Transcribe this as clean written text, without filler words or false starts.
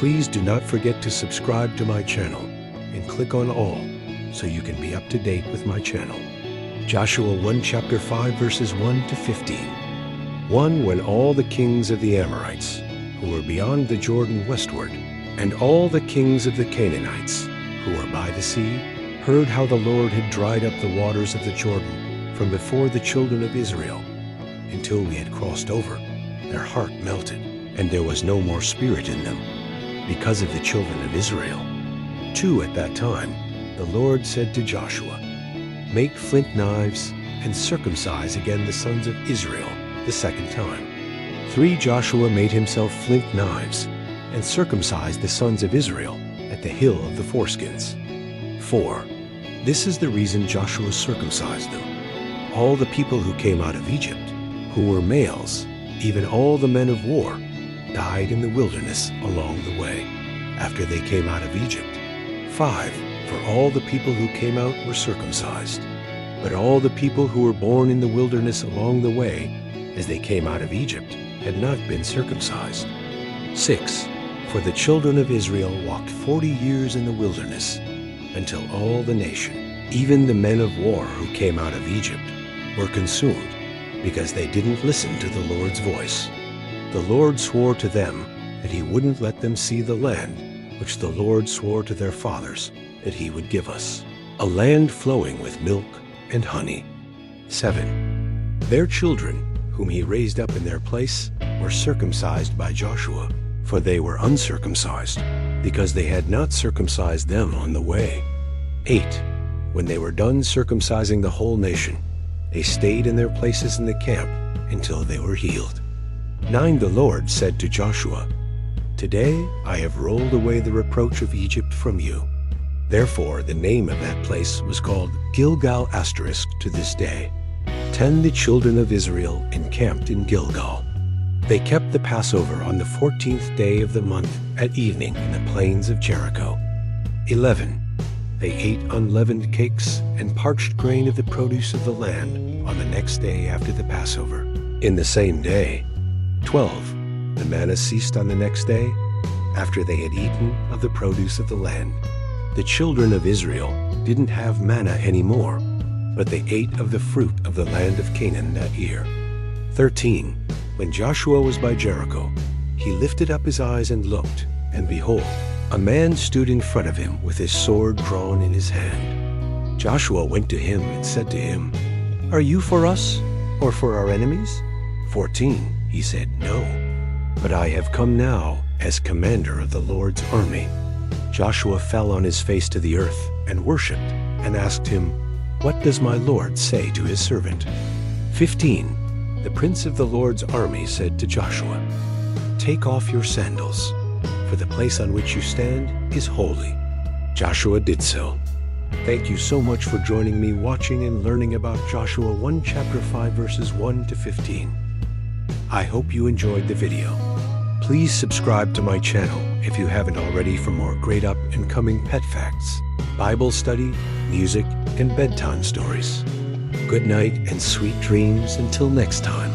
Please do not forget to subscribe to my channel and click on all so you can be up to date with my channel. Joshua 1 chapter 5 verses 1 to 15. 1. When all the kings of the Amorites, who were beyond the Jordan westward, and all the kings of the Canaanites, who were by the sea, heard how the Lord had dried up the waters of the Jordan from before the children of Israel, until we had crossed over, their heart melted, and there was no more spirit in them, because of the children of Israel. 2. At that time, the Lord said to Joshua, Make flint knives, and circumcise again the sons of Israel the second time. 3. Joshua made himself flint knives, and circumcised the sons of Israel at the hill of the foreskins. 4. This is the reason Joshua circumcised them. All the people who came out of Egypt, who were males, even all the men of war, died in the wilderness along the way, after they came out of Egypt. 5. For all the people who came out were circumcised, but all the people who were born in the wilderness along the way, as they came out of Egypt, had not been circumcised. 6. For the children of Israel walked 40 years in the wilderness, until all the nation, even the men of war who came out of Egypt, were consumed, because they didn't listen to the Lord's voice. The Lord swore to them that he wouldn't let them see the land which the Lord swore to their fathers that he would give us, a land flowing with milk and honey. 7. Their children, whom he raised up in their place, were circumcised by Joshua, for they were uncircumcised, because they had not circumcised them on the way. 8. When they were done circumcising the whole nation, they stayed in their places in the camp until they were healed. 9. The Lord said to Joshua, Today I have rolled away the reproach of Egypt from you. Therefore the name of that place was called Gilgal Asterisk to this day. 10. The children of Israel encamped in Gilgal. They kept the Passover on the 14th day of the month at evening in the plains of Jericho. 11. They ate unleavened cakes and parched grain of the produce of the land on the next day after the Passover, in the same day. 12. The manna ceased on the next day, after they had eaten of the produce of the land. The children of Israel didn't have manna anymore, but they ate of the fruit of the land of Canaan that year. 13. When Joshua was by Jericho, he lifted up his eyes and looked, and behold, a man stood in front of him with his sword drawn in his hand. Joshua went to him and said to him, Are you for us, or for our enemies? 14. He said, No, but I have come now as commander of the Lord's army. Joshua fell on his face to the earth and worshipped, and asked him, What does my Lord say to his servant? 15. The prince of the Lord's army said to Joshua, Take off your sandals, for the place on which you stand is holy. Joshua did so. Thank you so much for joining me watching and learning about Joshua 1 chapter 5 verses 1 to 15. I hope you enjoyed the video. Please subscribe to my channel if you haven't already for more great up and coming pet facts, Bible study, music, and bedtime stories. Good night and sweet dreams until next time.